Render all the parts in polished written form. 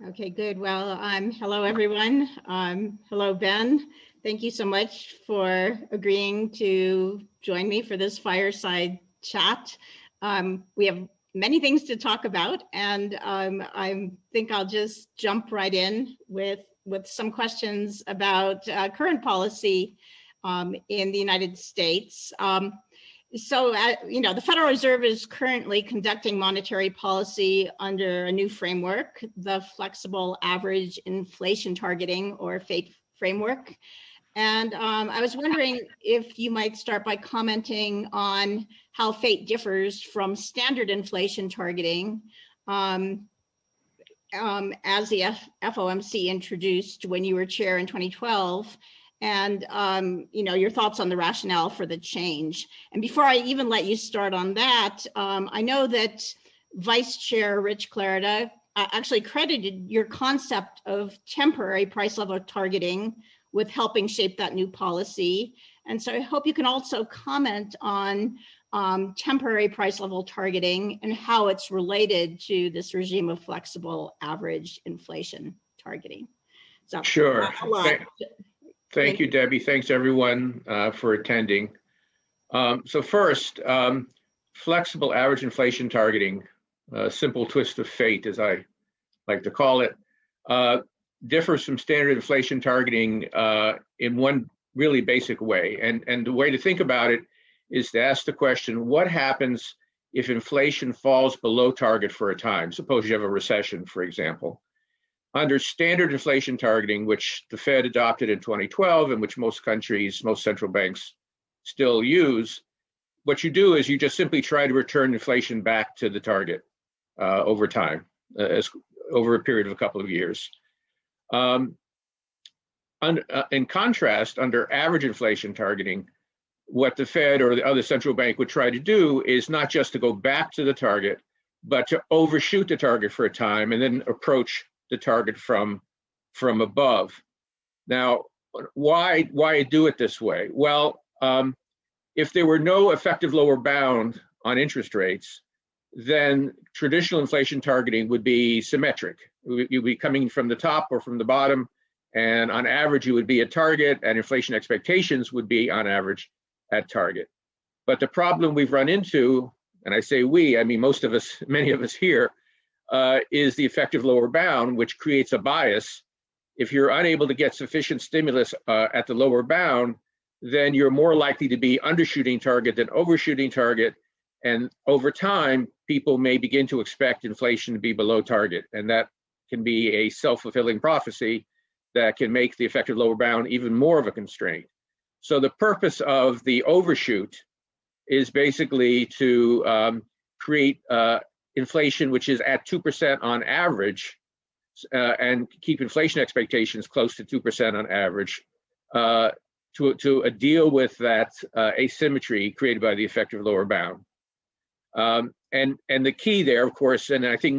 Okay, good. Well, hello, everyone. Hello, Ben. Thank you so much for agreeing to join me for this fireside chat. We have many things to talk about, and I think I'll just jump right in with some questions about current policy in the United States. The Federal Reserve is currently conducting monetary policy under a new framework, the Flexible Average Inflation Targeting, or FATE framework. And I was wondering if you might start by commenting on how FATE differs from standard inflation targeting as the FOMC introduced when you were chair in 2012. And your thoughts on the rationale for the change. And before I even let you start on that, I know that Vice Chair Rich Clarida actually credited your concept of temporary price level targeting with helping shape that new policy. And so I hope you can also comment on temporary price level targeting and how it's related to this regime of flexible average inflation targeting. So sure. Thank you, Debbie. Thanks, everyone, for attending. So first, flexible average inflation targeting, a simple twist of fate, as I like to call it, differs from standard inflation targeting in one really basic way. And the way to think about it is to ask the question, what happens if inflation falls below target for a time? Suppose you have a recession, for example. Under standard inflation targeting, which the Fed adopted in 2012 and which most countries, most central banks still use, what you do is you just simply try to return inflation back to the target over time, over a period of a couple of years. In contrast, under average inflation targeting, what the Fed or the other central bank would try to do is not just to go back to the target, but to overshoot the target for a time and then approach the target from above. Now, why do it this way? Well, if there were no effective lower bound on interest rates, then traditional inflation targeting would be symmetric. You'd be coming from the top or from the bottom, and on average, you would be at target, and inflation expectations would be on average at target. But the problem we've run into, and I say we, I mean most of us, many of us here, is the effective lower bound, which creates a bias. If you're unable to get sufficient stimulus at the lower bound, then you're more likely to be undershooting target than overshooting target. And over time, people may begin to expect inflation to be below target. And that can be a self-fulfilling prophecy that can make the effective lower bound even more of a constraint. So the purpose of the overshoot is basically to create inflation which is at 2% on average, and keep inflation expectations close to 2% on average, to deal with that asymmetry created by the effective lower bound. And the key there, of course, and I think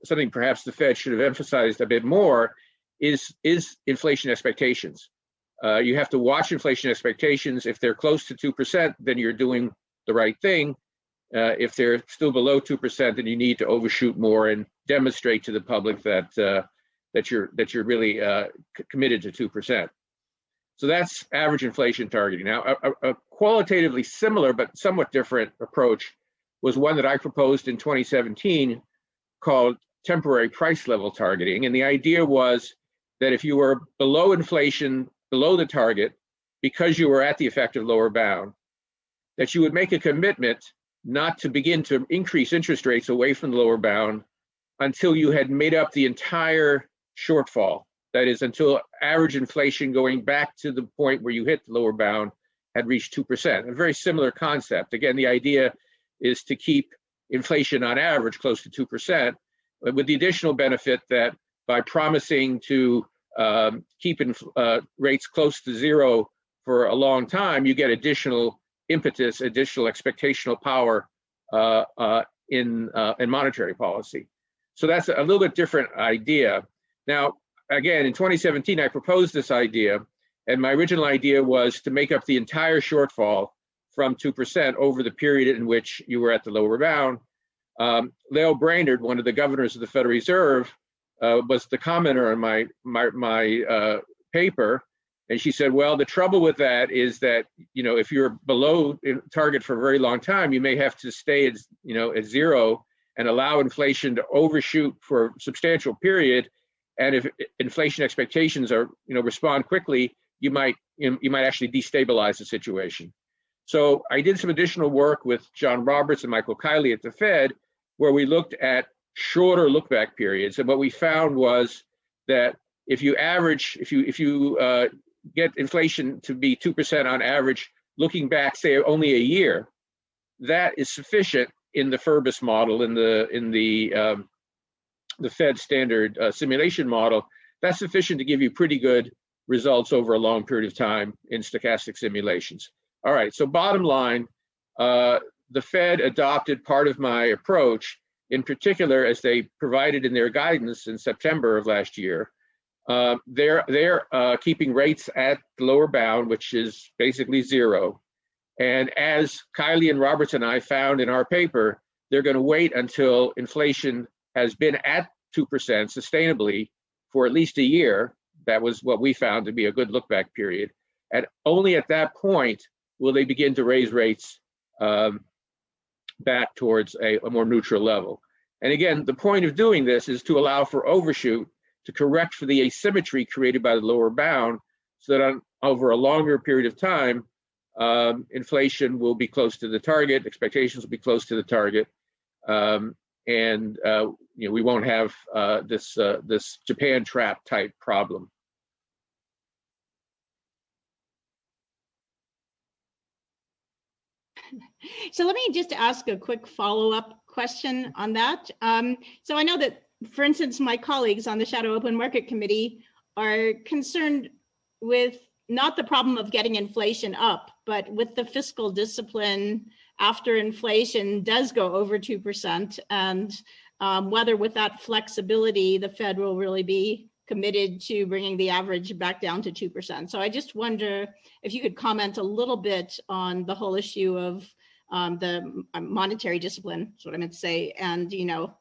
something perhaps the Fed should have emphasized a bit more is inflation expectations. You have to watch inflation expectations. If they're close to 2%, then you're doing the right thing. If they're still below 2%, then you need to overshoot more and demonstrate to the public that you're really committed to 2%. So that's average inflation targeting. Now, a qualitatively similar but somewhat different approach was one that I proposed in 2017 called temporary price level targeting. And the idea was that if you were below inflation, below the target, because you were at the effective lower bound, that you would make a commitment not to begin to increase interest rates away from the lower bound until you had made up the entire shortfall. That is, until average inflation going back to the point where you hit the lower bound had reached 2%. A very similar concept. Again, the idea is to keep inflation on average close to 2%, but with the additional benefit that by promising to keep rates close to zero for a long time, you get additional impetus, additional expectational power in monetary policy. So that's a little bit different idea. Now, again, in 2017, I proposed this idea, and my original idea was to make up the entire shortfall from 2% over the period in which you were at the lower bound. Lael Brainerd, one of the governors of the Federal Reserve, was the commenter on my paper, and she said, well, the trouble with that is that, if you're below target for a very long time, you may have to stay at, at zero and allow inflation to overshoot for a substantial period. And if inflation expectations are, respond quickly, you might actually destabilize the situation. So I did some additional work with John Roberts and Michael Kiley at the Fed, where we looked at shorter look-back periods. And what we found was that if you get inflation to be 2% on average, looking back, say, only a year, that is sufficient in the FERBUS model, in the Fed standard simulation model. That's sufficient to give you pretty good results over a long period of time in stochastic simulations. All right, so bottom line, the Fed adopted part of my approach, in particular, as they provided in their guidance in September of last year. They're keeping rates at the lower bound, which is basically zero. And as Kiley and Roberts and I found in our paper, they're going to wait until inflation has been at 2% sustainably for at least a year. That was what we found to be a good look-back period. And only at that point will they begin to raise rates back towards a more neutral level. And again, the point of doing this is to allow for overshoot, to correct for the asymmetry created by the lower bound, so that over a longer period of time, inflation will be close to the target, expectations will be close to the target, and we won't have this Japan trap type problem. So let me just ask a quick follow-up question on that. So I know that, for instance, my colleagues on the Shadow Open Market Committee are concerned with not the problem of getting inflation up, but with the fiscal discipline after inflation does go over 2%, and whether with that flexibility, the Fed will really be committed to bringing the average back down to 2%. So I just wonder if you could comment a little bit on the whole issue of the monetary discipline, is what I meant to say, and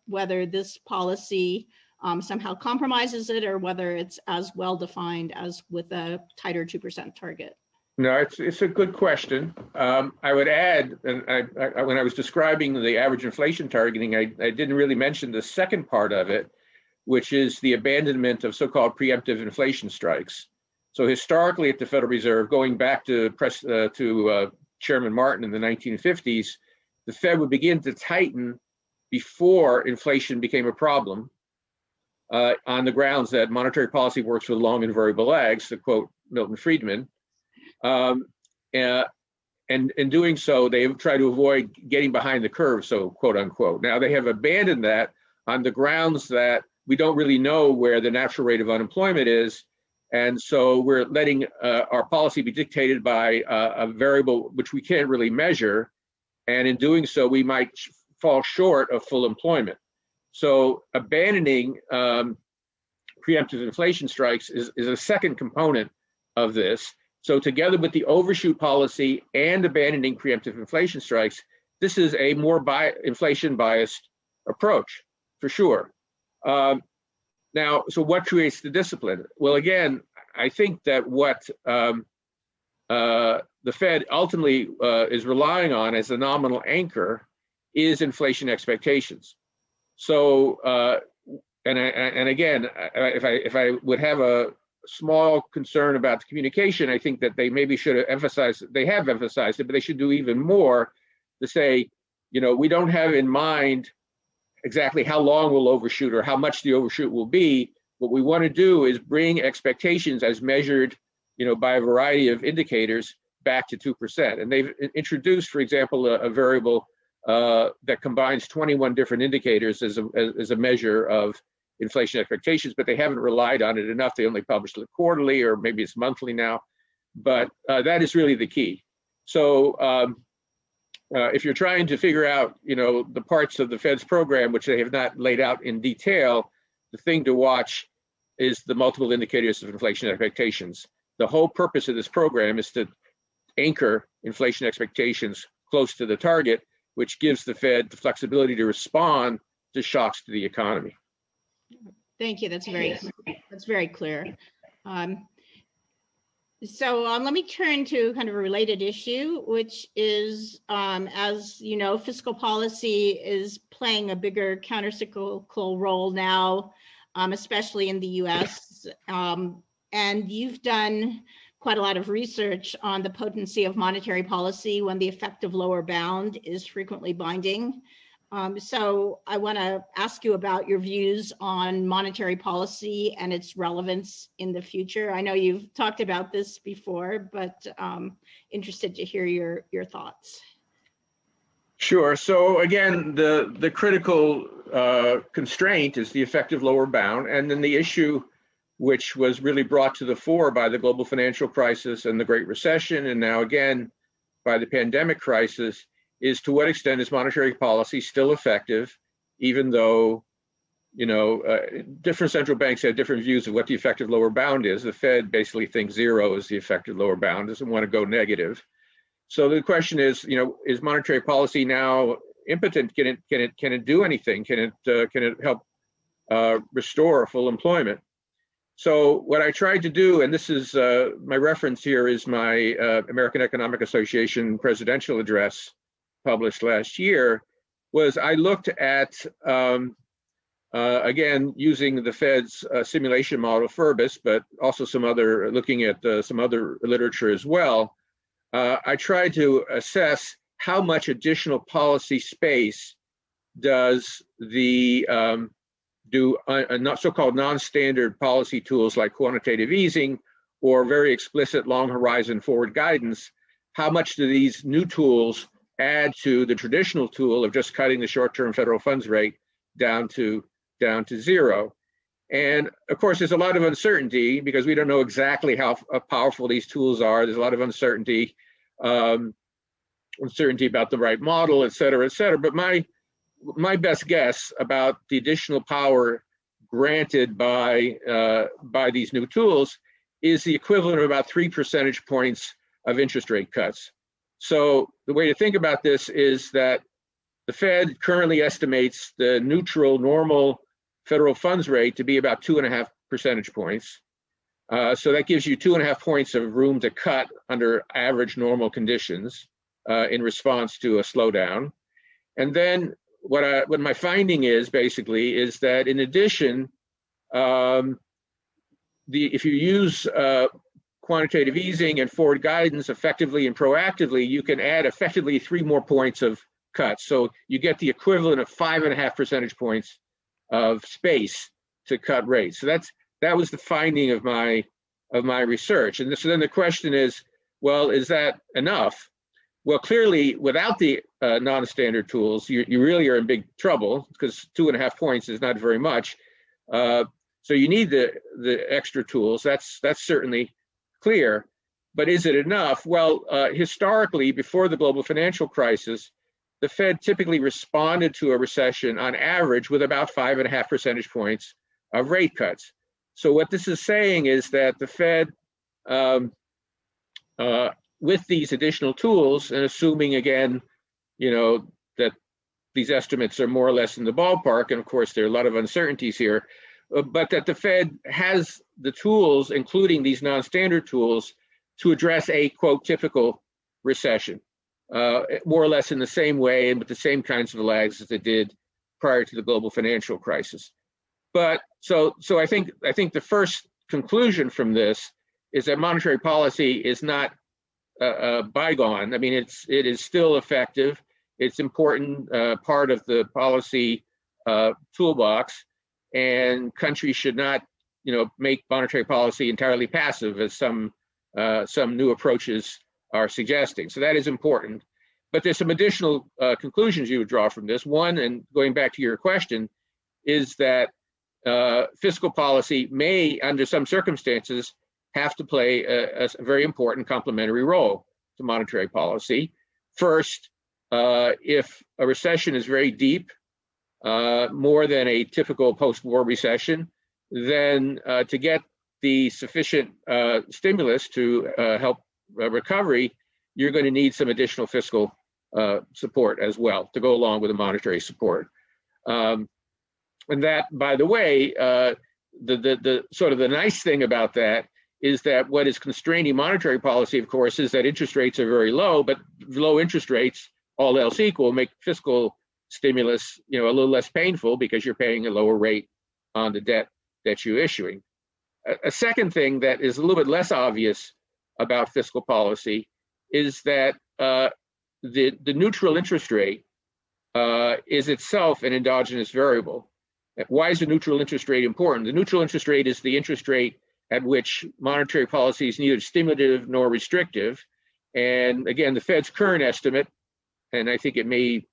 whether this policy somehow compromises it, or whether it's as well defined as with a tighter 2% target. No, it's a good question. I would add, and when I was describing the average inflation targeting, I didn't really mention the second part of it, which is the abandonment of so-called preemptive inflation strikes. So historically at the Federal Reserve, going back to Chairman Martin in the 1950s, the Fed would begin to tighten before inflation became a problem, on the grounds that monetary policy works with long and variable lags, to quote Milton Friedman. And in doing so, they try to avoid getting behind the curve, so quote unquote. Now they have abandoned that on the grounds that we don't really know where the natural rate of unemployment is. And so we're letting our policy be dictated by a variable which we can't really measure. And in doing so, we might fall short of full employment. So abandoning preemptive inflation strikes is a second component of this. So together with the overshoot policy and abandoning preemptive inflation strikes, this is a more inflation biased approach for sure. Now, so what creates the discipline? Well, again, I think that what the Fed ultimately is relying on as a nominal anchor is inflation expectations. So, and again, if I would have a small concern about the communication, I think that they maybe should have emphasized, they have emphasized it, but they should do even more to say, we don't have in mind exactly how long we'll overshoot or how much the overshoot will be. What we want to do is bring expectations as measured, by a variety of indicators back to 2%. And they've introduced, for example, a variable that combines 21 different indicators as a measure of inflation expectations, but they haven't relied on it enough. They only publish it quarterly, or maybe it's monthly now. But that is really the key. So if you're trying to figure out, the parts of the Fed's program which they have not laid out in detail, the thing to watch is the multiple indicators of inflation expectations. The whole purpose of this program is to anchor inflation expectations close to the target, which gives the Fed the flexibility to respond to shocks to the economy. Thank you. That's very clear. So let me turn to kind of a related issue, which is, as you know, fiscal policy is playing a bigger countercyclical role now, especially in the US. And you've done quite a lot of research on the potency of monetary policy when the effective lower bound is frequently binding. So I want to ask you about your views on monetary policy and its relevance in the future. I know you've talked about this before, but interested to hear your thoughts. Sure. So again, the critical constraint is the effective lower bound, and then the issue which was really brought to the fore by the global financial crisis and the Great Recession, and now again by the pandemic crisis, is to what extent is monetary policy still effective, even though, you know, different central banks have different views of what the effective lower bound is. The Fed basically thinks 0 is the effective lower bound, doesn't want to go negative. So the question is, you know, is monetary policy now impotent? Can it do anything? Can it help restore full employment? So what I tried to do, and this is my reference here, is my American Economic Association presidential address published last year, was I looked at, again, using the Fed's simulation model, FIRBIS, but also looking at some other literature as well. I tried to assess how much additional policy space does the so-called non-standard policy tools like quantitative easing or very explicit long horizon forward guidance, how much do these new tools add to the traditional tool of just cutting the short-term federal funds rate down to 0? And of course, there's a lot of uncertainty because we don't know exactly how powerful these tools are. There's a lot of uncertainty about the right model, et cetera, et cetera. But my best guess about the additional power granted by these new tools is the equivalent of about 3 percentage points of interest rate cuts. So the way to think about this is that the Fed currently estimates the neutral normal federal funds rate to be about 2.5 percentage points. So that gives you 2.5 points of room to cut under average normal conditions in response to a slowdown. And then what my finding is basically is that in addition, if you use quantitative easing and forward guidance effectively and proactively, you can add effectively 3 more points of cuts. So you get the equivalent of 5.5 percentage points of space to cut rates. So that was the finding of my research. And so then the question is, well, is that enough? Well, clearly, without the non-standard tools, you really are in big trouble because 2.5 points is not very much. So you need the extra tools. That's certainly clear. But is it enough? Well, historically, before the global financial crisis, the Fed typically responded to a recession on average with about 5.5 percentage points of rate cuts. So what this is saying is that the Fed, with these additional tools, and assuming again, you know, that these estimates are more or less in the ballpark, and of course there are a lot of uncertainties here, but that the Fed has the tools, including these non-standard tools, to address a, quote, typical recession, more or less in the same way and with the same kinds of lags as it did prior to the global financial crisis. But so I think the first conclusion from this is that monetary policy is not bygone. I mean, it is still effective. It's important part of the policy toolbox, and countries should not, you know, make monetary policy entirely passive, as some new approaches are suggesting. So that is important. But there's some additional conclusions you would draw from this. One, and going back to your question, is that fiscal policy may, under some circumstances, have to play a very important complementary role to monetary policy. First, if a recession is very deep, more than a typical post-war recession, then to get the sufficient stimulus to help recovery, you're going to need some additional fiscal support as well to go along with the monetary support. And that, by the way, the sort of the nice thing about that is that what is constraining monetary policy, of course, is that interest rates are very low, but low interest rates, all else equal, make fiscal stimulus, a little less painful because you're paying a lower rate on the debt that you're issuing. A second thing that is a little bit less obvious about fiscal policy is that the neutral interest rate is itself an endogenous variable. Why is the neutral interest rate important? The neutral interest rate is the interest rate at which monetary policy is neither stimulative nor restrictive. And again, the Fed's current estimate, and I think it may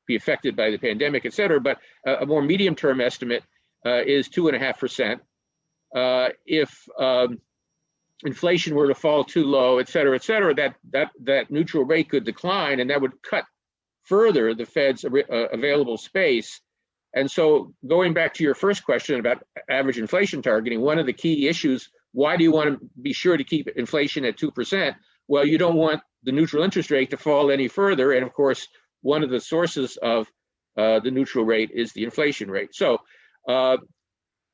be affected by the pandemic, et cetera, but a more medium-term estimate is 2.5%. If inflation were to fall too low, et cetera, that neutral rate could decline, and that would cut further the Fed's available space. And so going back to your first question about average inflation targeting, one of the key issues, why do you want to be sure to keep inflation at 2%? Well, you don't want the neutral interest rate to fall any further. And of course, one of the sources of the neutral rate is the inflation rate. So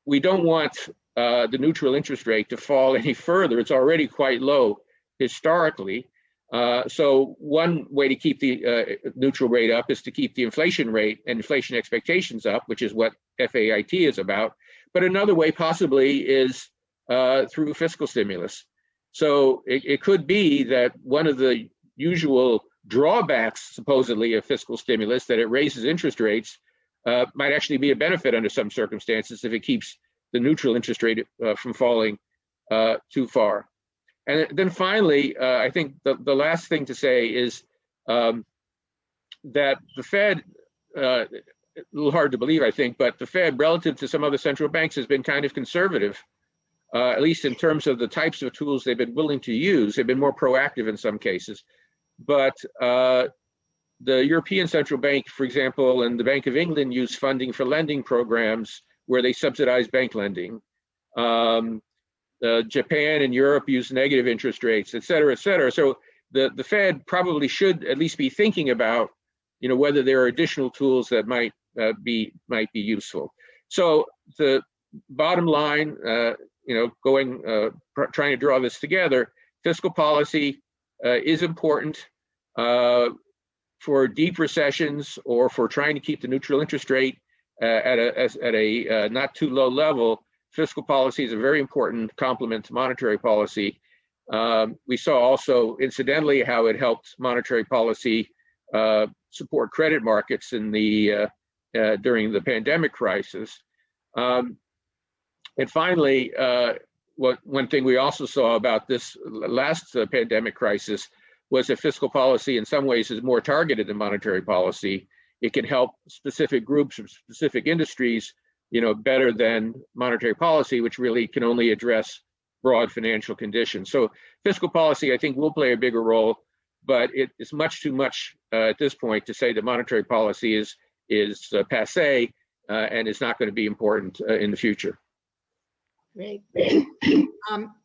we don't want the neutral interest rate to fall any further. It's already quite low historically. So one way to keep the neutral rate up is to keep the inflation rate and inflation expectations up, which is what FAIT is about. But another way possibly is through fiscal stimulus. So it could be that one of the usual drawbacks, supposedly, of fiscal stimulus, that it raises interest rates, might actually be a benefit under some circumstances if it keeps the neutral interest rate from falling too far. And then finally, I think the last thing to say is that the Fed, a little hard to believe, I think, but the Fed, relative to some other central banks, has been kind of conservative, at least in terms of the types of tools they've been willing to use. They've been more proactive in some cases. But the European Central Bank, for example, and the Bank of England use funding for lending programs where they subsidize bank lending. Japan and Europe use negative interest rates, et cetera, et cetera. So the Fed probably should at least be thinking about, whether there are additional tools that might be useful. So the bottom line, trying to draw this together, fiscal policy is important for deep recessions or for trying to keep the neutral interest rate at a not too low level. Fiscal policy is a very important complement to monetary policy. We saw also, incidentally, how it helped monetary policy support credit markets in during the pandemic crisis. And finally, one thing we also saw about this last pandemic crisis was that fiscal policy in some ways is more targeted than monetary policy. It can help specific groups or specific industries better than monetary policy, which really can only address broad financial conditions. So fiscal policy, I think, will play a bigger role, but it is much too much at this point to say that monetary policy is passé and is not going to be important in the future. Great.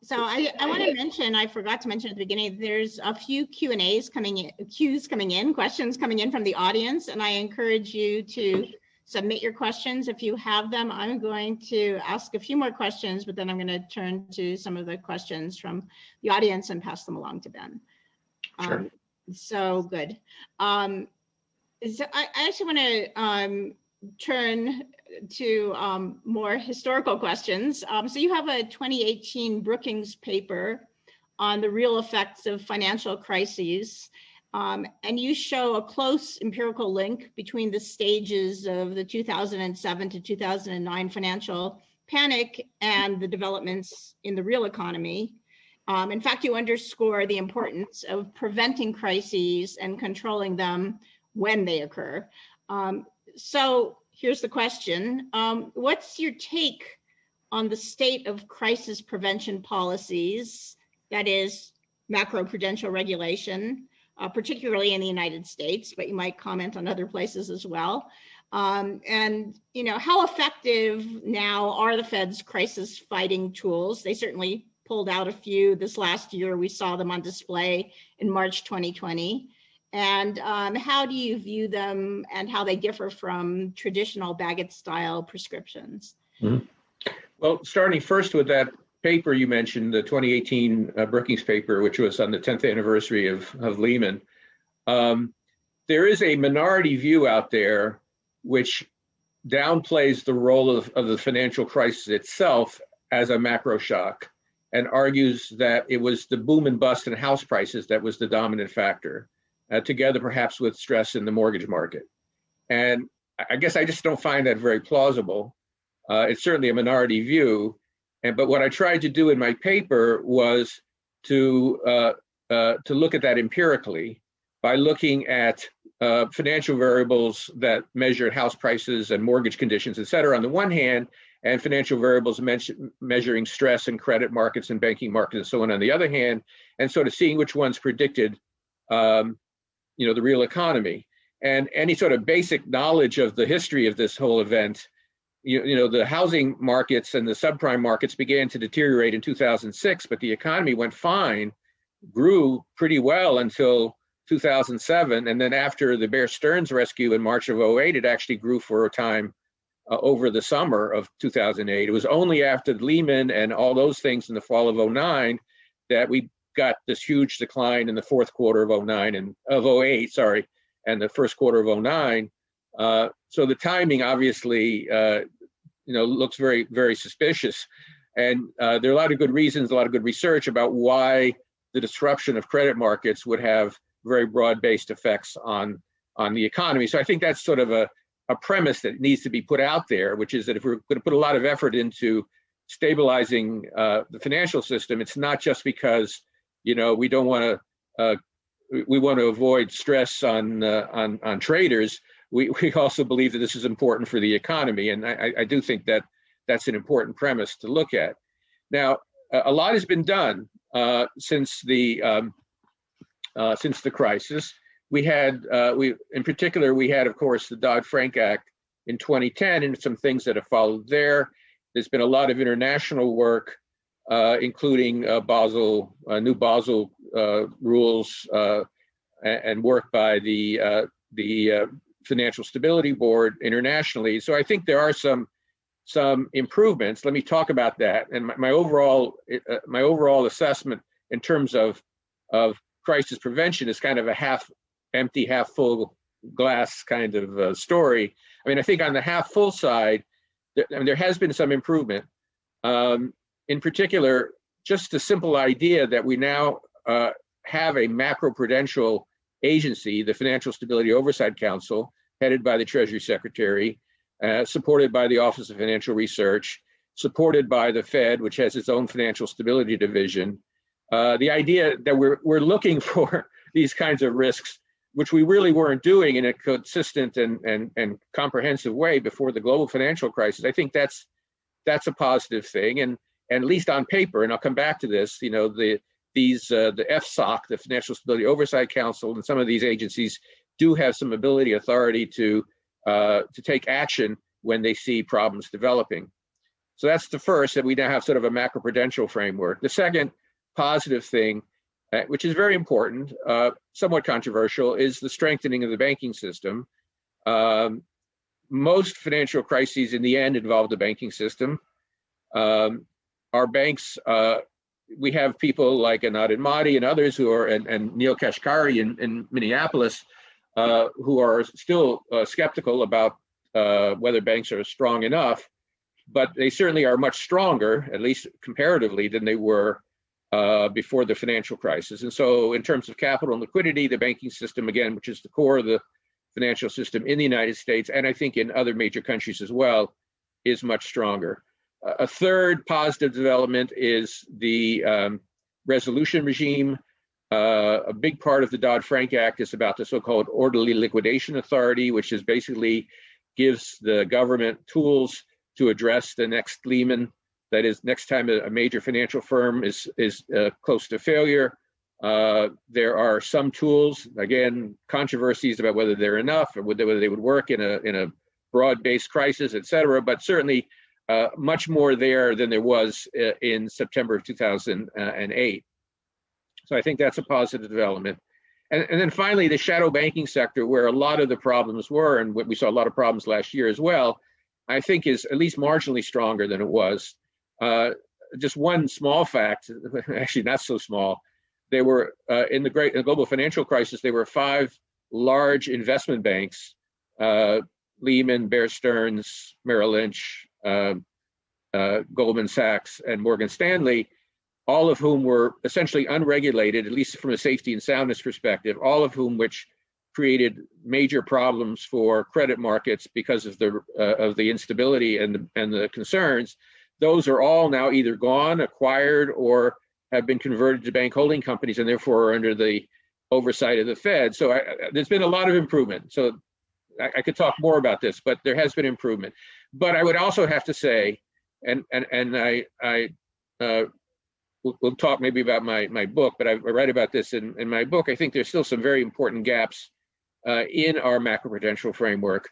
So I want to mention, I forgot to mention at the beginning, there's a few Q&As coming in, questions coming in from the audience, and I encourage you to submit your questions if you have them. I'm going to ask a few more questions, but then I'm going to turn to some of the questions from the audience and pass them along to Ben. Sure. So good. So I actually want to turn to more historical questions. So you have a 2018 Brookings paper on the real effects of financial crises. And you show a close empirical link between the stages of the 2007 to 2009 financial panic and the developments in the real economy. In fact, you underscore the importance of preventing crises and controlling them when they occur. So here's the question. What's your take on the state of crisis prevention policies, that is macroprudential regulation, particularly in the United States, but you might comment on other places as well. And how effective now are the Fed's crisis fighting tools? They certainly pulled out a few this last year. We saw them on display in March 2020. And how do you view them and how they differ from traditional Bagot-style prescriptions? Mhm. Well, starting first with that paper you mentioned, the 2018 Brookings paper, which was on the 10th anniversary of Lehman, there is a minority view out there which downplays the role of the financial crisis itself as a macro shock and argues that it was the boom and bust in house prices that was the dominant factor, together perhaps with stress in the mortgage market. And I guess I just don't find that very plausible. It's certainly a minority view. But what I tried to do in my paper was to look at that empirically by looking at financial variables that measured house prices and mortgage conditions, et cetera, on the one hand, and financial variables measuring stress in credit markets and banking markets and so on the other hand, and sort of seeing which ones predicted, the real economy. And any sort of basic knowledge of the history of this whole event, the housing markets and the subprime markets began to deteriorate in 2006, but the economy went fine, grew pretty well until 2007. And then after the Bear Stearns rescue in March of 08, it actually grew for a time over the summer of 2008. It was only after Lehman and all those things in the fall of 09 that we got this huge decline in the fourth quarter of 09 and of 08, and the first quarter of 09. So the timing obviously, looks very, very suspicious. And there are a lot of good reasons, a lot of good research about why the disruption of credit markets would have very broad-based effects on the economy. So I think that's sort of a premise that needs to be put out there, which is that if we're going to put a lot of effort into stabilizing the financial system, it's not just because we don't want to we want to avoid stress on traders. We also believe that this is important for the economy, and I do think that that's an important premise to look at. Now, a lot has been done since the crisis. We had, in particular, of course, the Dodd-Frank Act in 2010, and some things that have followed there. There's been a lot of international work, including new Basel rules, and work by the Financial Stability Board internationally. So I think there are some improvements. Let me talk about that. And my overall assessment in terms of crisis prevention is kind of a half empty, half full glass kind of story. I mean, I think on the half full side, there has been some improvement. In particular, just the simple idea that we now have a macroprudential agency, the Financial Stability Oversight Council, headed by the Treasury Secretary, supported by the Office of Financial Research, supported by the Fed, which has its own Financial Stability Division. The idea that we're looking for these kinds of risks, which we really weren't doing in a consistent and comprehensive way before the global financial crisis, I think that's a positive thing. And at least on paper, and I'll come back to this, the FSOC, the Financial Stability Oversight Council, and some of these agencies do have some authority to take action when they see problems developing. So that's the first, that we now have sort of a macroprudential framework. The second positive thing, which is very important, somewhat controversial, is the strengthening of the banking system. Most financial crises in the end involve the banking system. Our banks, we have people like Anand Madi and others who are, and Neil Kashkari in Minneapolis, who are still skeptical about whether banks are strong enough, but they certainly are much stronger, at least comparatively, than they were before the financial crisis. And so in terms of capital and liquidity, the banking system, again, which is the core of the financial system in the United States, and I think in other major countries as well, is much stronger. A third positive development is the resolution regime. A big part of the Dodd-Frank Act is about the so-called orderly liquidation authority, which is basically gives the government tools to address the next Lehman. That is, next time a major financial firm is close to failure. There are some tools, again, controversies about whether they're enough or whether they would work in a broad-based crisis, et cetera, but certainly much more there than there was in September of 2008. So I think that's a positive development. And then finally, the shadow banking sector, where a lot of the problems were, and we saw a lot of problems last year as well, I think is at least marginally stronger than it was. Just one small fact, actually not so small, there were, in the global financial crisis, there were 5 large investment banks, Lehman, Bear Stearns, Merrill Lynch, Goldman Sachs, and Morgan Stanley, all of whom were essentially unregulated, at least from a safety and soundness perspective, all of whom which created major problems for credit markets because of the instability and the concerns. Those are all now either gone, acquired, or have been converted to bank holding companies, and therefore are under the oversight of the Fed. So there's been a lot of improvement. So I could talk more about this, but there has been improvement. But I would also have to say, and we'll talk maybe about my book, but I write about this in my book. I think there's still some very important gaps in our macroprudential framework.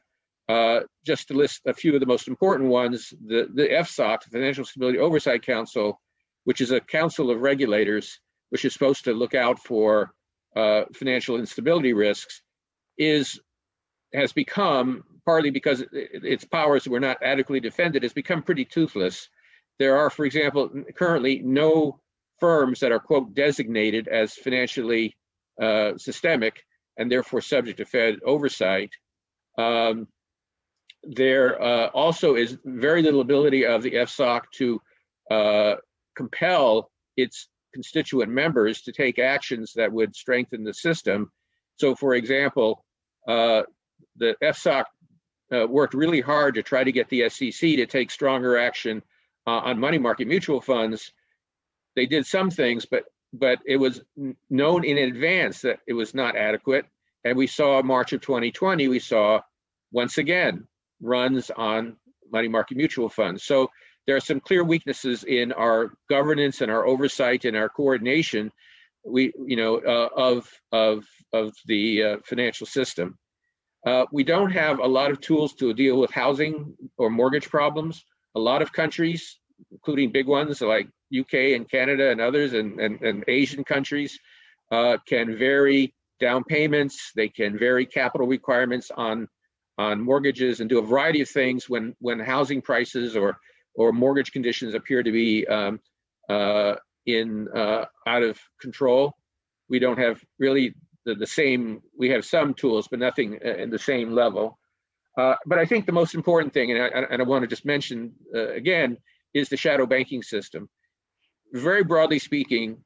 Just to list a few of the most important ones, the FSOC, the Financial Stability Oversight Council, which is a council of regulators, which is supposed to look out for financial instability risks, has become, partly because its powers were not adequately defended, has become pretty toothless. There are, for example, currently no firms that are, quote, designated as financially systemic and therefore subject to Fed oversight. There also is very little ability of the FSOC to compel its constituent members to take actions that would strengthen the system. So, for example, the FSOC worked really hard to try to get the SEC to take stronger action on money market mutual funds. They did some things, but it was known in advance that it was not adequate. And we saw March of 2020, we saw once again runs on money market mutual funds. So there are some clear weaknesses in our governance and our oversight and our coordination, of the financial system. We don't have a lot of tools to deal with housing or mortgage problems. A lot of countries, including big ones like UK and Canada and others, and Asian countries, can vary down payments. They can vary capital requirements on mortgages and do a variety of things when housing prices or mortgage conditions appear to be out of control. We don't have really the same. We have some tools, but nothing in the same level. But I think the most important thing, and I want to just mention again, is the shadow banking system. Very broadly speaking,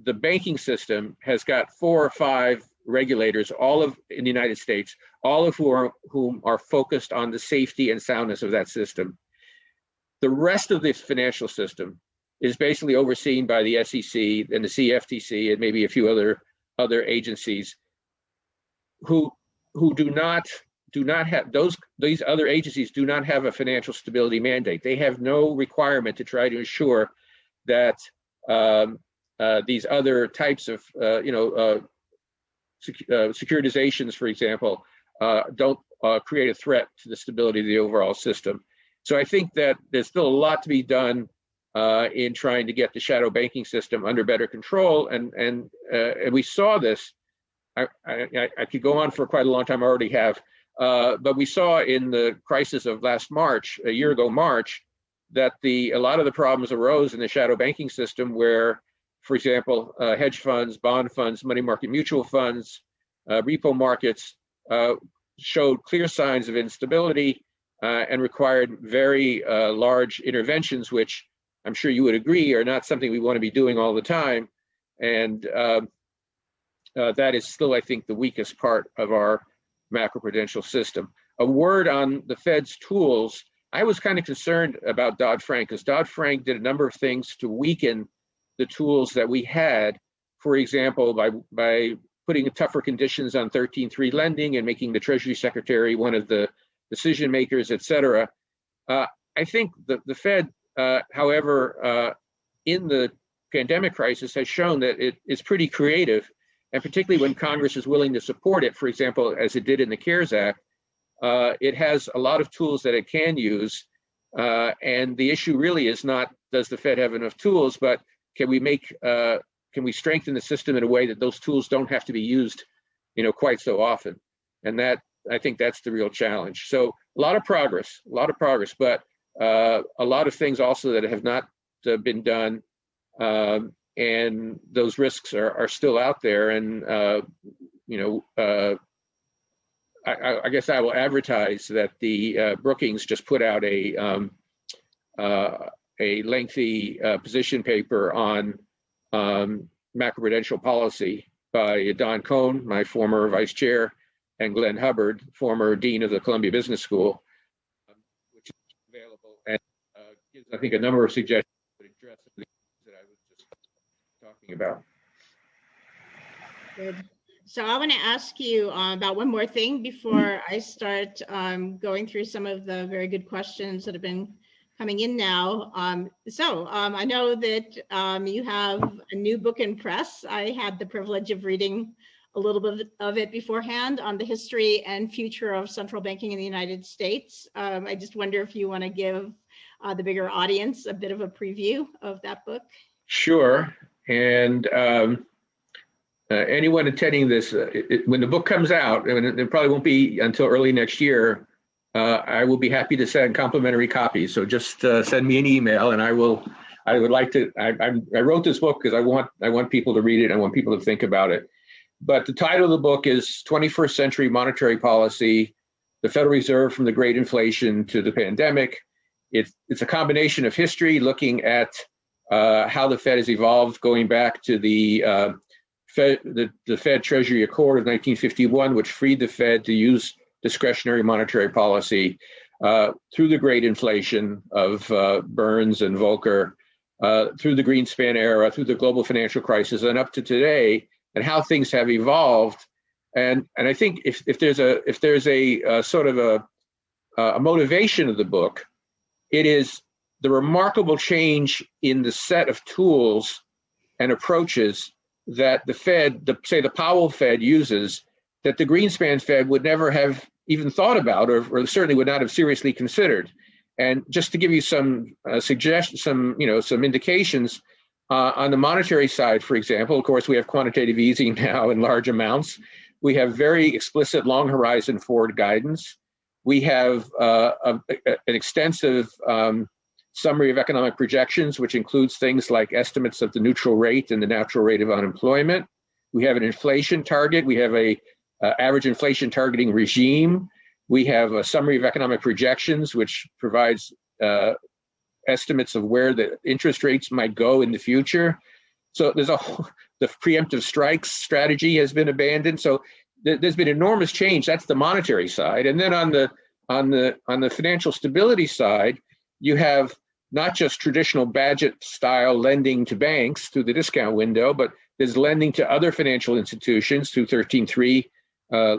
the banking system has got 4 or 5 regulators, all of in the United States, all of whom are focused on the safety and soundness of that system. The rest of this financial system is basically overseen by the SEC and the CFTC and maybe a few other agencies who do not have these other agencies do not have a financial stability mandate. They have no requirement to try to ensure that these other types of securitizations, for example, don't create a threat to the stability of the overall system. So I think that there's still a lot to be done in trying to get the shadow banking system under better control, and we saw this. I could go on for quite a long time. I already have, but we saw in the crisis of last March, a year ago March, that a lot of the problems arose in the shadow banking system, where, for example, hedge funds, bond funds, money market mutual funds, repo markets showed clear signs of instability and required very large interventions, which I'm sure you would agree are not something we want to be doing all the time. And that is still, I think, the weakest part of our macroprudential system. A word on the Fed's tools. I was kind of concerned about Dodd-Frank, because Dodd-Frank did a number of things to weaken the tools that we had, for example, by putting tougher conditions on 13.3 lending and making the Treasury Secretary one of the decision makers, et cetera. I think the Fed, however, in the pandemic crisis has shown that it is pretty creative, and particularly when Congress is willing to support it, for example, as it did in the CARES Act, it has a lot of tools that it can use. And the issue really is not, does the Fed have enough tools, but can we strengthen the system in a way that those tools don't have to be used quite so often. And I think that's the real challenge. So a lot of progress, but a lot of things also that have not been done, and those risks are still out there. And I guess I will advertise that the Brookings just put out a lengthy position paper on macroprudential policy by Don Cohn, my former vice chair, and Glenn Hubbard, former dean of the Columbia Business School, which is available and gives, I think, a number of suggestions that address the things that I was just talking about. Good. So I want to ask you about one more thing before I start going through some of the very good questions that have been coming in now. I know that you have a new book in press. I had the privilege of reading a little bit of it beforehand on the history and future of central banking in the United States. I just wonder if you want to give the bigger audience a bit of a preview of that book. Sure. And anyone attending this, when the book comes out, and it probably won't be until early next year, I will be happy to send complimentary copies. So just send me an email, and I would like to. I wrote this book because I want people to read it. I want people to think about it. But the title of the book is 21st Century Monetary Policy: The Federal Reserve from the Great Inflation to the Pandemic. It's a combination of history, looking at how the Fed has evolved, going back to the Fed Treasury Accord of 1951, which freed the Fed to use discretionary monetary policy through the Great Inflation of Burns and Volcker, through the Greenspan era, through the global financial crisis, and up to today, and how things have evolved. And I think if there's a sort of a motivation of the book, it is the remarkable change in the set of tools and approaches that the Fed, say the Powell Fed, uses, that the Greenspan Fed would never have even thought about, or certainly would not have seriously considered. And just to give you some suggestions, some indications, on the monetary side, for example, of course, we have quantitative easing now in large amounts. We have very explicit long horizon forward guidance. We have an extensive summary of economic projections, which includes things like estimates of the neutral rate and the natural rate of unemployment. We have an inflation target. We have a average inflation targeting regime. We have a summary of economic projections, which provides estimates of where the interest rates might go in the future. So there's the preemptive strikes strategy has been abandoned. So there's been enormous change. That's the monetary side. And then on the financial stability side, you have not just traditional budget style lending to banks through the discount window, but there's lending to other financial institutions through 13.3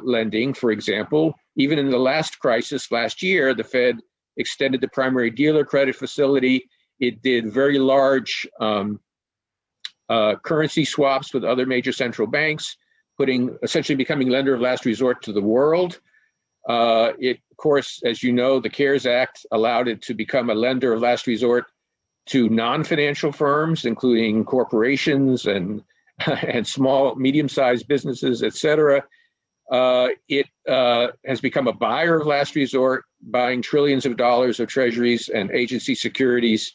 lending, for example. Even in the last crisis last year, the Fed extended the primary dealer credit facility. It did very large currency swaps with other major central banks, essentially becoming lender of last resort to the world. It, of course, as you know, the CARES Act allowed it to become a lender of last resort to non-financial firms, including corporations and small, medium-sized businesses, et cetera. It has become a buyer of last resort, buying trillions of dollars of treasuries and agency securities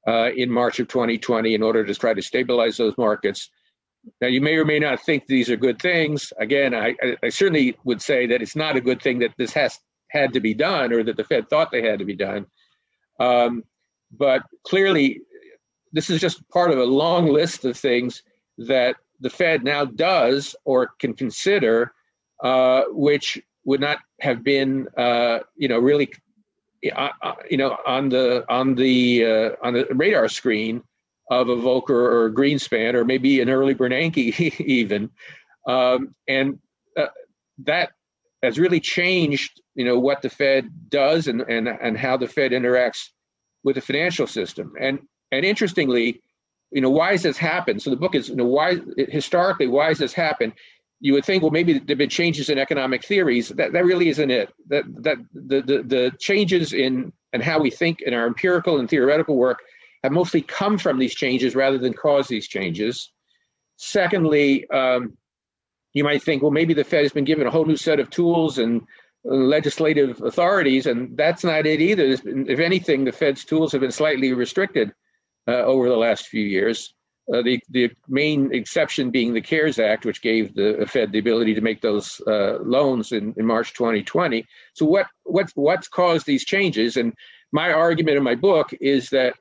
in March of 2020 in order to try to stabilize those markets. Now, you may or may not think these are good things. Again, I certainly would say that it's not a good thing that this had to be done, or that the Fed thought they had to be done. But clearly, this is just part of a long list of things that the Fed now does or can consider, which would not have been, really, on the radar screen of a Volcker or a Greenspan, or maybe an early Bernanke even. And that has really changed, what the Fed does and how the Fed interacts with the financial system. And interestingly, why has this happened? So the book is, why has this happened? You would think, well, maybe there've been changes in economic theories. That really isn't it. That the changes in how we think in our empirical and theoretical work have mostly come from these changes rather than cause these changes. Secondly, you might think, well, maybe the Fed has been given a whole new set of tools and legislative authorities, and that's not it either. If anything, the Fed's tools have been slightly restricted over the last few years. The main exception being the CARES Act, which gave the Fed the ability to make those loans in March 2020. So what's caused these changes? And my argument in my book is that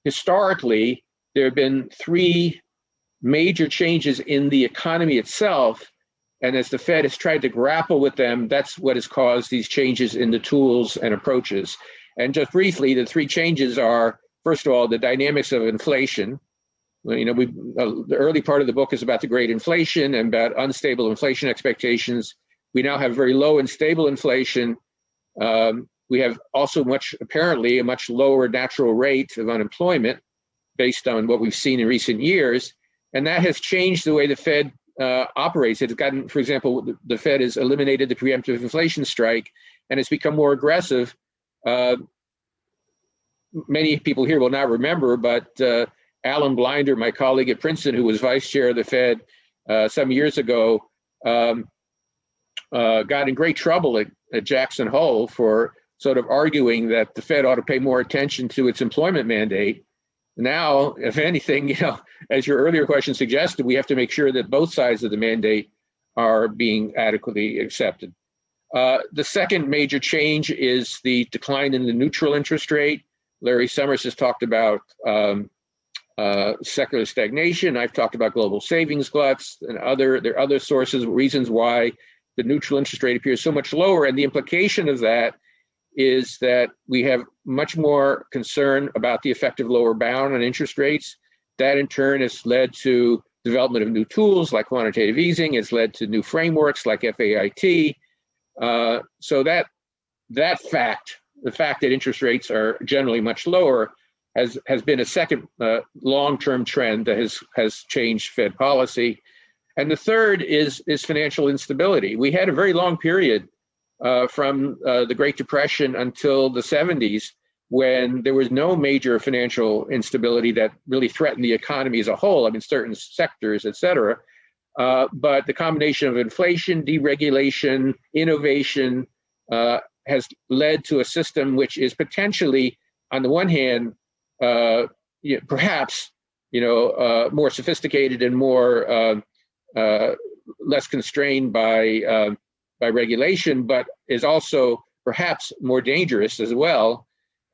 historically, there have been three major changes in the economy itself. And as the Fed has tried to grapple with them, that's what has caused these changes in the tools and approaches. And just briefly, the three changes are, first of all, the dynamics of inflation. You know, the early part of the book is about the great inflation and about unstable inflation expectations. We now have very low and stable inflation. We have also apparently a much lower natural rate of unemployment based on what we've seen in recent years. And that has changed the way the Fed operates. It's gotten, for example, the Fed has eliminated the preemptive inflation strike and it's become more aggressive. Many people here will not remember, but Alan Blinder, my colleague at Princeton, who was vice chair of the Fed some years ago, got in great trouble at Jackson Hole for sort of arguing that the Fed ought to pay more attention to its employment mandate. Now, if anything, you know, as your earlier question suggested, we have to make sure that both sides of the mandate are being adequately accepted. The second major change is the decline in the neutral interest rate. Larry Summers has talked about secular stagnation. I've talked about global savings gluts and there are other reasons why the neutral interest rate appears so much lower. And the implication of that is that we have much more concern about the effective lower bound on interest rates. That in turn has led to development of new tools like quantitative easing. It's led to new frameworks like FAIT. So that fact, the fact that interest rates are generally much lower, has been a second long-term trend that has changed Fed policy. And the third is financial instability. We had a very long period from the Great Depression until the 70s when there was no major financial instability that really threatened the economy as a whole. I mean, certain sectors, et cetera. But the combination of inflation, deregulation, innovation has led to a system which is potentially, on the one hand, perhaps more sophisticated and more less constrained by regulation, but is also perhaps more dangerous as well,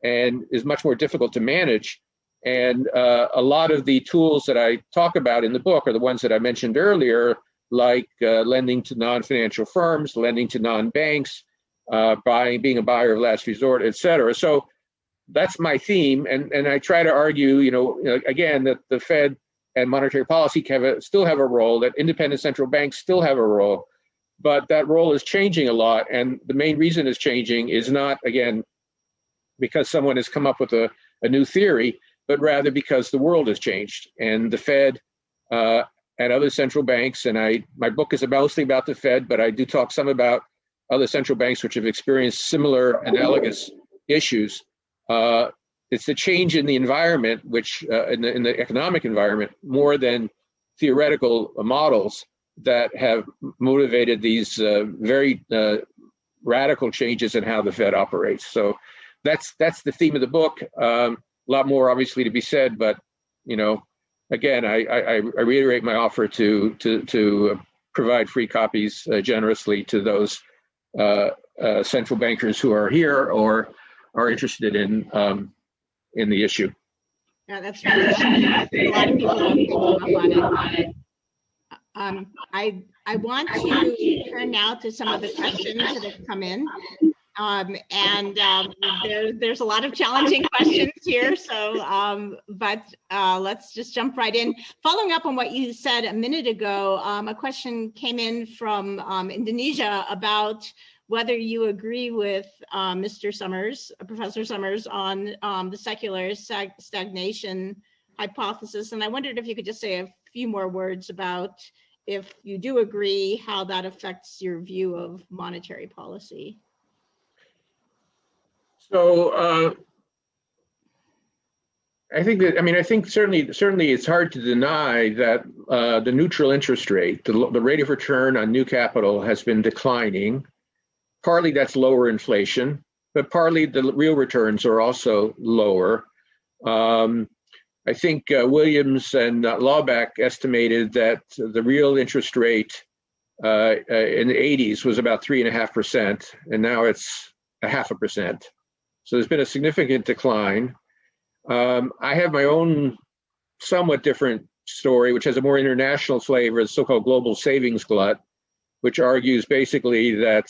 and is much more difficult to manage. And a lot of the tools that I talk about in the book are the ones that I mentioned earlier, like lending to non-financial firms, lending to non-banks, being a buyer of last resort, et cetera. So that's my theme, and I try to argue, again, that the Fed and monetary policy still have a role, that independent central banks still have a role, but that role is changing a lot, and the main reason it's changing is not, again, because someone has come up with a new theory, but rather because the world has changed, and the Fed and other central banks, and my book is mostly about the Fed, but I do talk some about other central banks which have experienced similar analogous issues. It's the change in the environment, which in the economic environment, more than theoretical models, that have motivated these very radical changes in how the Fed operates. So that's the theme of the book. A lot more obviously to be said, but again, I reiterate my offer to provide free copies generously to those central bankers who are here or are interested in the issue. Yeah, that's fantastic. A lot of people have taken up on it. I want to turn now to some of the questions that have come in. There's a lot of challenging questions here, so but let's just jump right in. Following up on what you said a minute ago, a question came in from Indonesia about whether you agree with Mr. Summers, Professor Summers, on the secular stagnation hypothesis. And I wondered if you could just say a few more words about, if you do agree, how that affects your view of monetary policy. So I think that, I mean, I think certainly it's hard to deny that the neutral interest rate, the rate of return on new capital has been declining. Partly that's lower inflation, but partly the real returns are also lower. I think Williams and Lawback estimated that the real interest rate in the 80s was about 3.5%, and now it's 0.5%. So there's been a significant decline. I have my own somewhat different story, which has a more international flavor, the so-called global savings glut, which argues basically that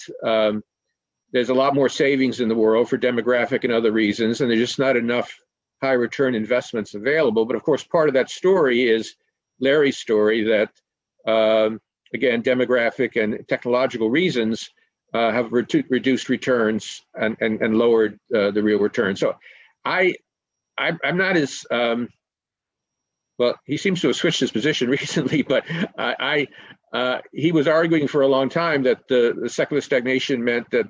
there's a lot more savings in the world for demographic and other reasons, and there's just not enough high return investments available. But of course, part of that story is Larry's story that, again, demographic and technological reasons have reduced returns and lowered the real return. So I'm not as, well, he seems to have switched his position recently, but he was arguing for a long time that the secular stagnation meant that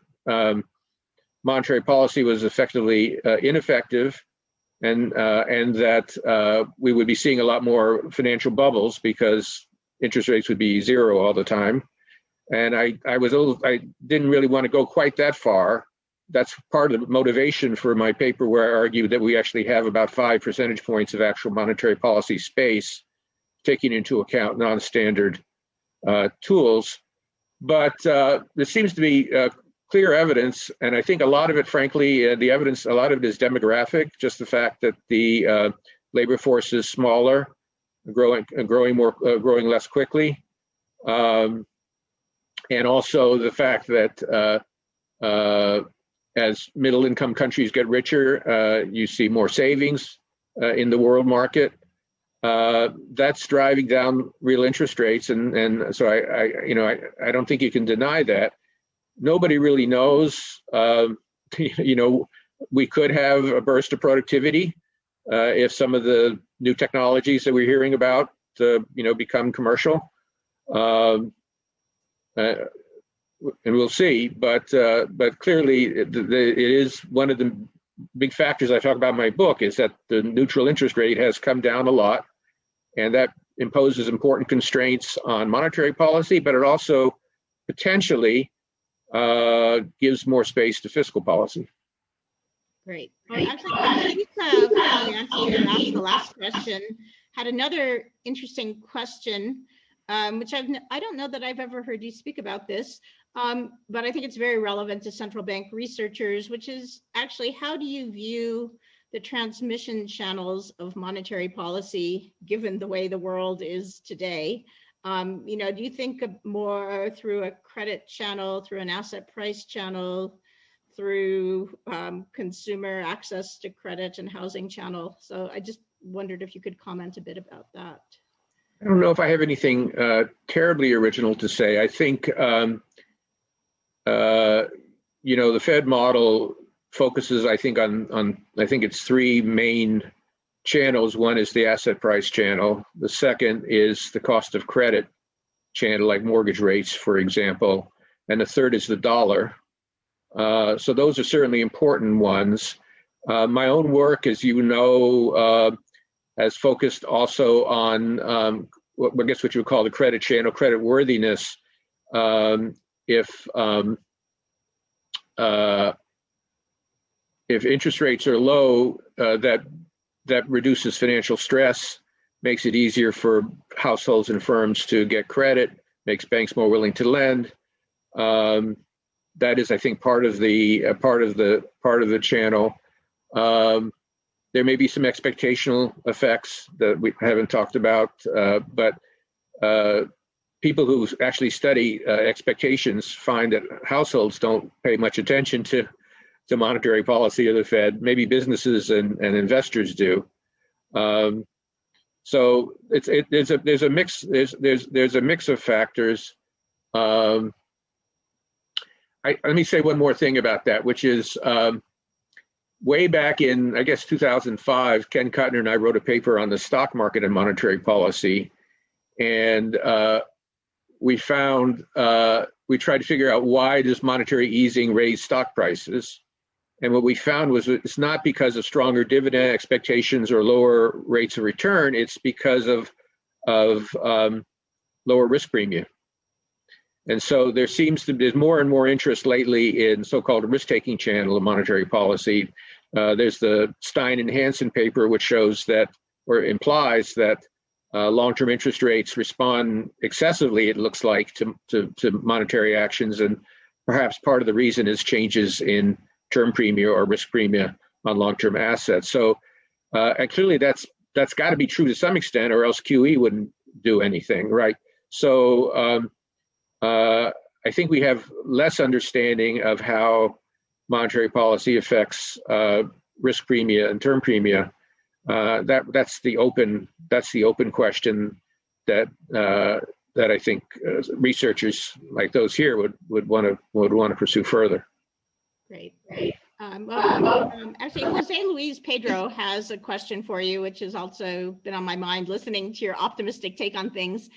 monetary policy was effectively ineffective, and that we would be seeing a lot more financial bubbles because interest rates would be zero all the time. And I didn't really want to go quite that far. That's part of the motivation for my paper, where I argued that we actually have about 5 percentage points of actual monetary policy space, taking into account non-standard tools. But there seems to be clear evidence, and I think a lot of it, frankly, the evidence, a lot of it is demographic, just the fact that the labor force is smaller, growing less quickly, and also the fact that as middle income countries get richer, you see more savings in the world market. That's driving down real interest rates, and so I don't think you can deny that. Nobody really knows. We could have a burst of productivity if some of the new technologies that we're hearing about, become commercial. And we'll see, but clearly it is one of the big factors I talk about in my book, is that the neutral interest rate has come down a lot, and that imposes important constraints on monetary policy, but it also potentially gives more space to fiscal policy. Great. Well, actually, Lisa, asked the last question, had another interesting question, which I don't know that I've ever heard you speak about this, but I think it's very relevant to central bank researchers, which is actually, how do you view the transmission channels of monetary policy, given the way the world is today? Do you think more through a credit channel, through an asset price channel, through consumer access to credit and housing channel? So I just wondered if you could comment a bit about that. I don't know if I have anything terribly original to say. I think, the Fed model focuses, I think, on it's 3 main channels. One is the asset price channel. The second is the cost of credit channel, like mortgage rates, for example. And the third is the dollar. So those are certainly important ones. My own work, as you know, has focused also on, I guess what you would call the credit channel, credit worthiness. If interest rates are low, that reduces financial stress, makes it easier for households and firms to get credit, makes banks more willing to lend. That is, I think, part of the channel. There may be some expectational effects that we haven't talked about, but people who actually study expectations find that households don't pay much attention to monetary policy of the Fed. Maybe businesses and investors do. So there's a mix. There's a mix of factors. Let me say one more thing about that, which is way back in, I guess, 2005, Ken Kuttner and I wrote a paper on the stock market and monetary policy, and we tried to figure out, why does monetary easing raise stock prices? And what we found was it's not because of stronger dividend expectations or lower rates of return. It's because of lower risk premium. And so there's more and more interest lately in so-called risk-taking channel of monetary policy. There's the Stein and Hansen paper, which shows that, or implies that long-term interest rates respond excessively, it looks like, to monetary actions. And perhaps part of the reason is changes in term premia or risk premia on long-term assets. So and clearly that's got to be true to some extent, or else QE wouldn't do anything, right? So I think we have less understanding of how monetary policy affects risk premia and term premia. That's the open question that I think researchers like those here would want to pursue further. Great. Actually, Jose Luis Pedro has a question for you, which has also been on my mind listening to your optimistic take on things,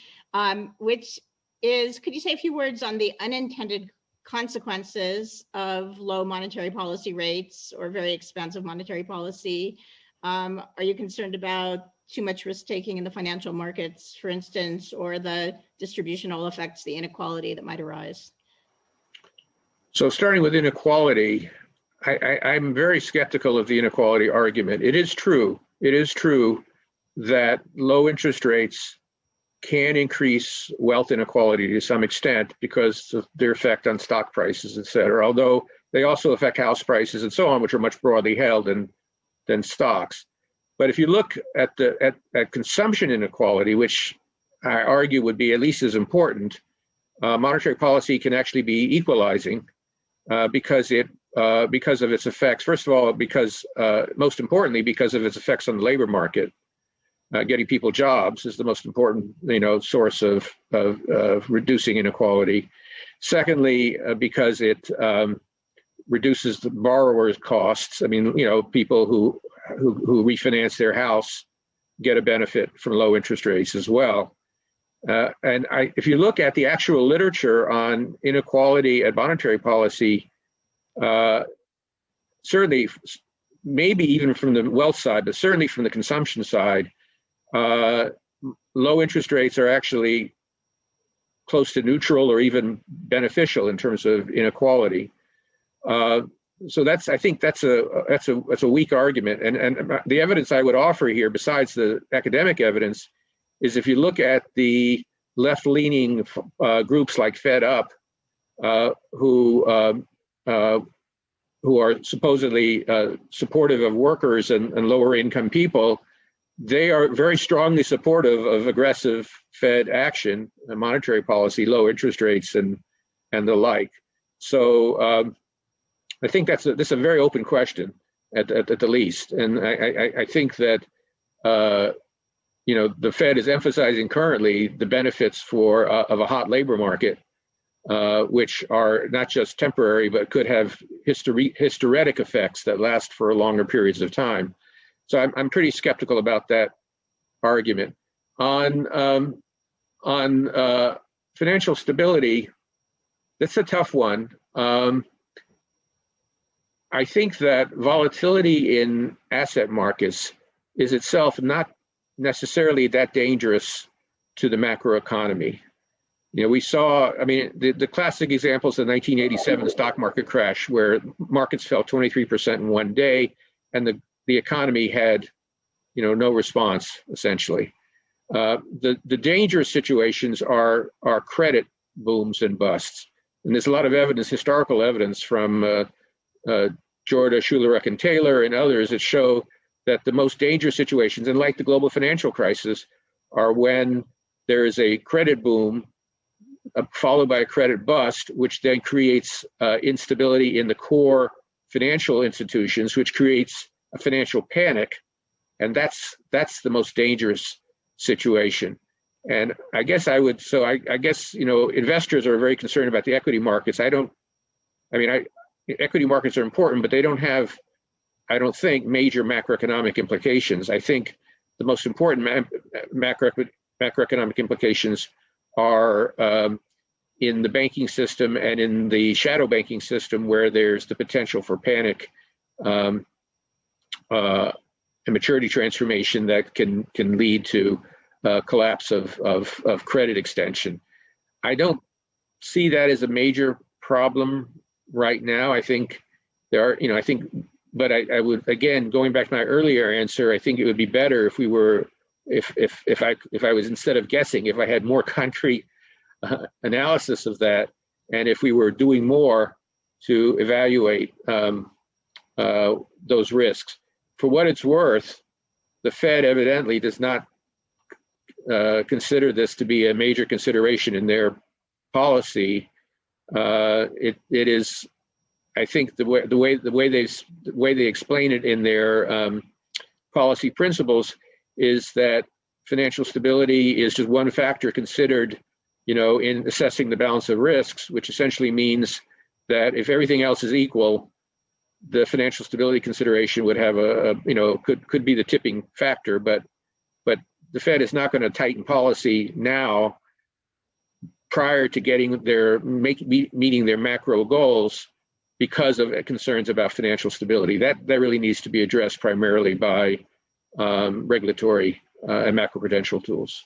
which is, could you say a few words on the unintended consequences of low monetary policy rates or very expansive monetary policy? Are you concerned about too much risk taking in the financial markets, for instance, or the distributional effects, the inequality that might arise? So starting with inequality, I'm very skeptical of the inequality argument. It is true that low interest rates can increase wealth inequality to some extent because of their effect on stock prices, et cetera, although they also affect house prices and so on, which are much broadly held than stocks. But if you look at consumption inequality, which I argue would be at least as important, monetary policy can actually be equalizing because of its effects. First of all, most importantly, because of its effects on the labor market. Getting people jobs is the most important, source of reducing inequality. Secondly, because it reduces the borrower's costs. I mean, people who refinance their house get a benefit from low interest rates as well. And if you look at the actual literature on inequality and monetary policy, certainly, maybe even from the wealth side, but certainly from the consumption side, low interest rates are actually close to neutral or even beneficial in terms of inequality. So I think that's a weak argument. And the evidence I would offer here, besides the academic evidence, is if you look at the left-leaning groups like Fed Up, who are supposedly supportive of workers and lower income people, they are very strongly supportive of aggressive Fed action, monetary policy, low interest rates, and the like. So I think this is a very open question at the least, and I think that the Fed is emphasizing currently the benefits of a hot labor market, which are not just temporary but could have hysteretic effects that last for longer periods of time. So I'm pretty skeptical about that argument. On financial stability, that's a tough one. I think that volatility in asset markets is itself not necessarily that dangerous to the macroeconomy. We saw, the classic examples of the 1987 stock market crash, where markets fell 23% in one day, and the economy had, no response, essentially. The dangerous situations are credit booms and busts. And there's a lot of evidence, historical evidence from Jordan, Schulerek, and Taylor and others that show that the most dangerous situations, and like the global financial crisis, are when there is a credit boom followed by a credit bust, which then creates instability in the core financial institutions, which creates a financial panic, and that's the most dangerous situation. And I guess investors are very concerned about the equity markets. Equity markets are important, but they don't have, I don't think, major macroeconomic implications. I think the most important macroeconomic implications are in the banking system and in the shadow banking system, where there's the potential for panic um, a maturity transformation that can lead to collapse of credit extension. I don't see that as a major problem right now. I think there are, but I would, again, going back to my earlier answer, I think it would be better if we were, if I was, instead of guessing, if I had more concrete analysis of that, and if we were doing more to evaluate those risks. For what it's worth, the Fed evidently does not consider this to be a major consideration in their policy. It is, I think, the way they explain it in their policy principles is that financial stability is just one factor considered, in assessing the balance of risks, which essentially means that if everything else is equal, the financial stability consideration would have could be the tipping factor, but the Fed is not going to tighten policy now prior to meeting their macro goals because of concerns about financial stability. That really needs to be addressed primarily by regulatory and macroprudential tools.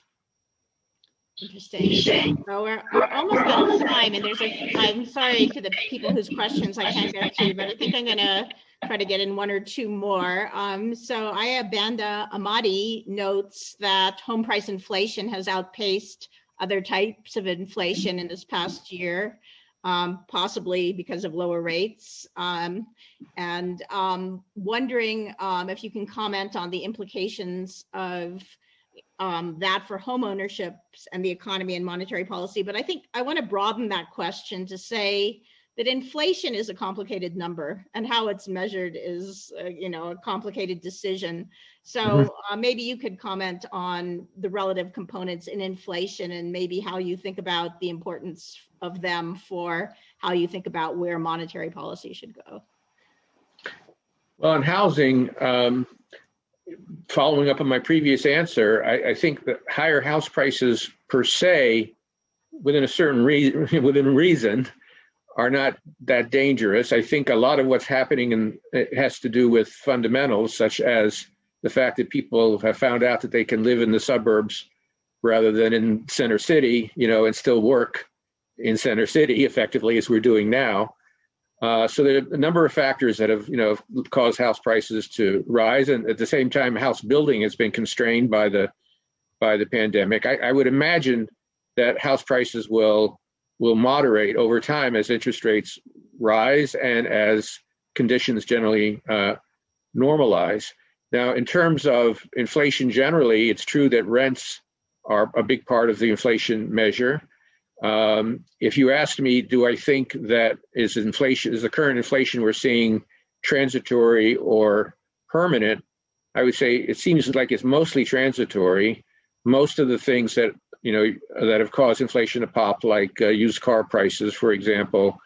Interesting. Well, we're almost out of time, and I'm sorry to the people whose questions I can't get to, but I think I'm going to try to get in one or two more. So Banda Amati notes that home price inflation has outpaced other types of inflation in this past year, possibly because of lower rates. And wondering if you can comment on the implications of that for home ownership and the economy and monetary policy. But I think I want to broaden that question to say that inflation is a complicated number, and how it's measured is, a complicated decision. So maybe you could comment on the relative components in inflation and maybe how you think about the importance of them for how you think about where monetary policy should go. Well, in housing, following up on my previous answer, I think that higher house prices per se, within a certain reason, are not that dangerous. I think a lot of what's happening it has to do with fundamentals, such as the fact that people have found out that they can live in the suburbs rather than in center city, and still work in center city effectively, as we're doing now. So there are a number of factors that have, caused house prices to rise, and at the same time, house building has been constrained by the pandemic. I would imagine that house prices will moderate over time as interest rates rise and as conditions generally normalize. Now, in terms of inflation generally, it's true that rents are a big part of the inflation measure. If you asked me, do I think that is the current inflation we're seeing transitory or permanent, I would say it seems like it's mostly transitory. Most of the things that that have caused inflation to pop, like used car prices, for example,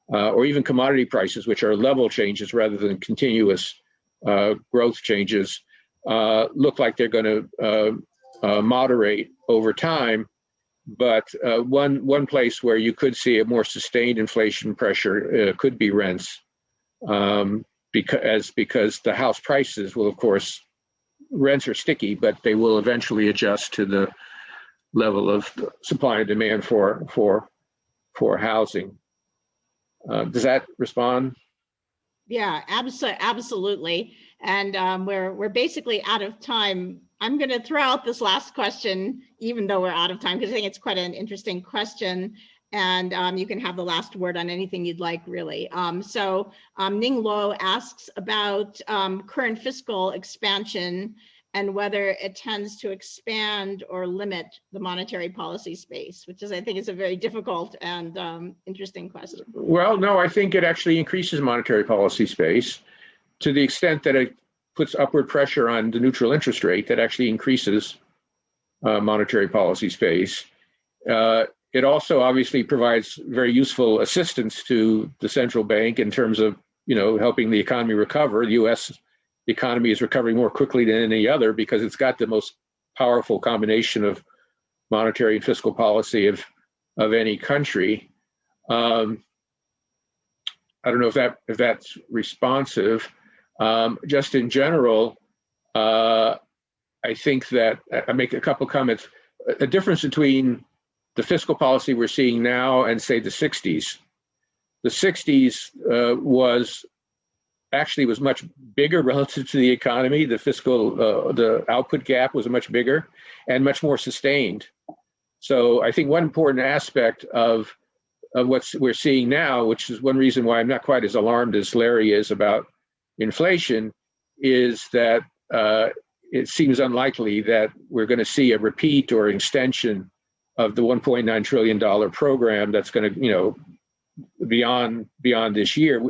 or even commodity prices, which are level changes rather than continuous growth changes, look like they're going to moderate over time. But one place where you could see a more sustained inflation pressure could be rents, because the house prices will, of course, rents are sticky, but they will eventually adjust to the level of supply and demand for housing. Does that respond? Yeah, absolutely. And we're basically out of time. I'm going to throw out this last question, even though we're out of time, because I think it's quite an interesting question. And you can have the last word on anything you'd like, really. So Ning Lo asks about current fiscal expansion and whether it tends to expand or limit the monetary policy space, which I think is a very difficult and interesting question. Well, no, I think it actually increases monetary policy space to the extent that it puts upward pressure on the neutral interest rate. That actually increases monetary policy space. It also obviously provides very useful assistance to the central bank in terms of helping the economy recover. The U.S. economy is recovering more quickly than any other because it's got the most powerful combination of monetary and fiscal policy of any country. I don't know if that's responsive. Just in general, I think that I make a couple comments. A difference between the fiscal policy we're seeing now and say the 60s. The 60s was much bigger relative to the economy. The fiscal, the output gap was much bigger and much more sustained. So I think one important aspect of what we're seeing now, which is one reason why I'm not quite as alarmed as Larry is about inflation, is that it seems unlikely that we're going to see a repeat or extension of the $1.9 trillion program that's going to, beyond this year.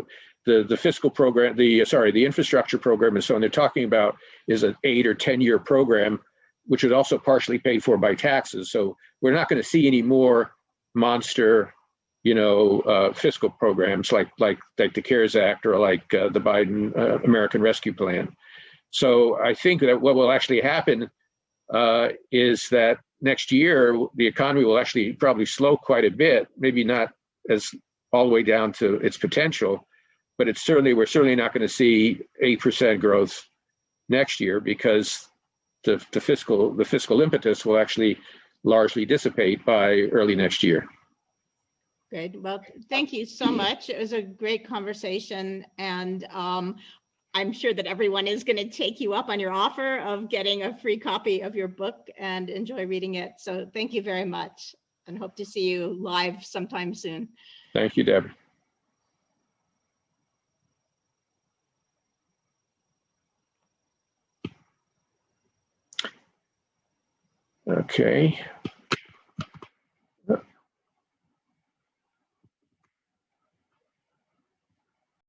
The fiscal program, the infrastructure program and so on, they're talking about is an 8 or 10-year program, which is also partially paid for by taxes. So we're not going to see any more monster, fiscal programs like the CARES Act or like the Biden American Rescue Plan. So I think that what will actually happen is that next year the economy will actually probably slow quite a bit, maybe not as all the way down to its potential, but we're certainly not going to see 8% growth next year because the fiscal impetus will actually largely dissipate by early next year. Good. Well, thank you so much. It was a great conversation, and I'm sure that everyone is going to take you up on your offer of getting a free copy of your book and enjoy reading it. So thank you very much, and hope to see you live sometime soon. Thank you, Deborah. Okay.